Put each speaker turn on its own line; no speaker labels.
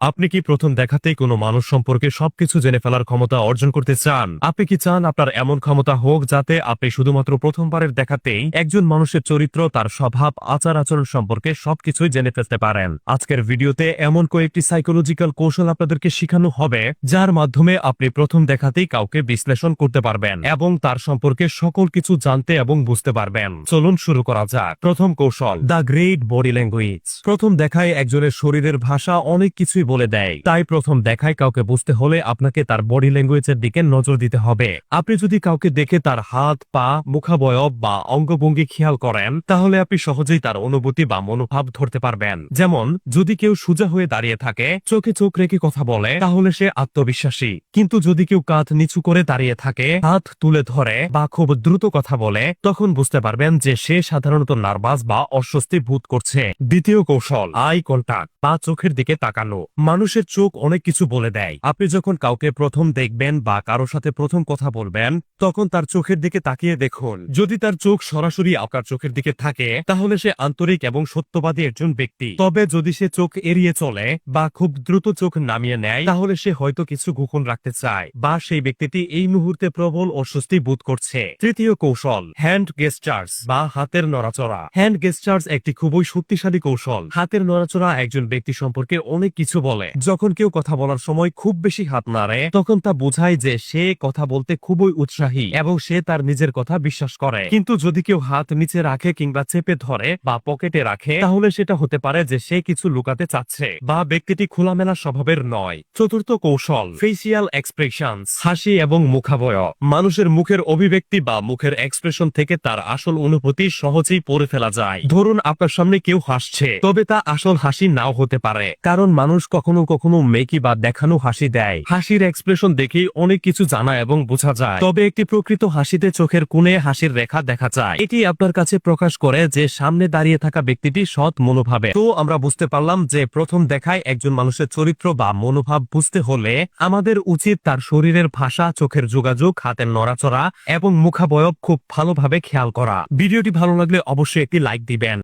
আপনি কি প্রথম দেখাতেই কোনো মানুষ সম্পর্কে সবকিছু জেনে ফেলার ক্ষমতা অর্জন করতে চান? আপনি কি চান আপনার এমন ক্ষমতা হোক যাতে আপনি শুধুমাত্র প্রথমবারের দেখাতেই একজন মানুষের চরিত্র, তার স্বভাব, আচার আচরণ সম্পর্কে সবকিছুই জেনে ফেলতে পারেন? আজকের ভিডিওতে এমন কয়েকটি সাইকোলজিক্যাল কৌশল আপনাদেরকে শেখানো হবে যার মাধ্যমে আপনি প্রথম দেখাতেই কাউকে বিশ্লেষণ করতে পারবেন এবং তার সম্পর্কে সকল কিছু জানতে এবং বুঝতে পারবেন। চলুন শুরু করা যাক। প্রথম কৌশল, দ্য গ্রেট বডি ল্যাঙ্গুয়েজ। প্রথম দেখায় একজনের শরীরের ভাষা অনেক কিছুই বলে দেয়। তাই প্রথম দেখায় কাউকে বুঝতে হলে আপনাকে তার বডি ল্যাঙ্গুয়েজের দিকে নজর দিতে হবে। আপনি যদি কাউকে দেখে তার হাত, পা, মুখাবয়ব বা অঙ্গভঙ্গি খেয়াল করেন, তাহলে আপনি সহজেই তার অনুভূতি বা মনোভাব ধরতে পারবেন। যেমন, যদি কেউ সোজা হয়ে দাঁড়িয়ে থাকে, চোখে চোখ রেখে কথা বলে, তাহলে সে আত্মবিশ্বাসী। কিন্তু যদি কেউ কাঁধ নিচু করে দাঁড়িয়ে থাকে, হাত তুলে ধরে বা খুব দ্রুত কথা বলে, তখন বুঝতে পারবেন যে সে সাধারণত নার্ভাস বা অস্বস্তি বোধ করছে। দ্বিতীয় কৌশল, আই কন্টাক্ট বা চোখের দিকে তাকানো। মানুষের চোখ অনেক কিছু বলে দেয়। আপনি যখন কাউকে প্রথম দেখবেন বা কারো সাথে প্রথম কথা বলবেন, তখন তার চোখের দিকে তাকিয়ে দেখুন। যদি তার চোখ সরাসরি আপনার চোখের দিকে থাকে, তাহলে সে আন্তরিক এবং সত্যবাদী একজন ব্যক্তি। তবে যদি সে চোখ এড়িয়ে চলে বা খুব দ্রুত চোখ নামিয়ে নেয়, তাহলে সে হয়তো কিছু গোপন রাখতে চায় বা সেই ব্যক্তিটি এই মুহূর্তে প্রবল অস্বস্তি বোধ করছে। তৃতীয় কৌশল, হ্যান্ড গেস্টার্স বা হাতের নড়াচড়া। হ্যান্ড গেস্টার্স একটি খুবই শক্তিশালী কৌশল। হাতের নড়াচড়া একজন ব্যক্তি সম্পর্কে অনেক কিছু বলে। যখন কেউ কথা বলার সময় খুব বেশি হাত নাড়ে, তখন তা বোঝায় যে সে কথা বলতে খুবই উৎসাহী এবং সে তার নিজের কথা বিশ্বাস করে। কিন্তু যদি কেউ হাত নিচে রাখে কিংবা চেপে ধরে বা পকেটে রাখে, তাহলে সেটা হতে পারে যে সে কিছু লুকাতে চাচ্ছে বা ব্যক্তিটি খোলামেলা স্বভাবের নয়। চতুর্থ কৌশল, ফেসিয়াল এক্সপ্রেশনস, হাসি এবং মুখাবয়ব। মানুষের মুখের অভিব্যক্তি বা মুখের এক্সপ্রেশন থেকে তার আসল অনুভূতি সহজেই পড়ে ফেলা যায়। ধরুন আপনার সামনে কেউ হাসছে, তবে তা আসল হাসি নাও হতে পারে, কারণ মানুষ কখনো কখনো মেকি বা দেখানো হাসি দেয়। হাসির এক্সপ্রেশন দেখেই অনেক কিছু জানা এবং বোঝা যায়। তবে একটি প্রকৃত হাসিতে চোখের কোণে হাসির রেখা দেখা যায়। এটি আপনার কাছে প্রকাশ করে যে সামনে দাঁড়িয়ে থাকা ব্যক্তিটি সৎ মনোভাবে। তো আমরা বুঝতে পারলাম যে প্রথম দেখায় একজন মানুষের চরিত্র বা মনোভাব বুঝতে হলে আমাদের উচিত তার শরীরের ভাষা, চোখের যোগাযোগ, হাতের নড়াচড়া এবং মুখাবয়ব খুব ভালোভাবে খেয়াল করা। ভিডিওটি ভালো লাগলে অবশ্যই একটি লাইক দিবেন।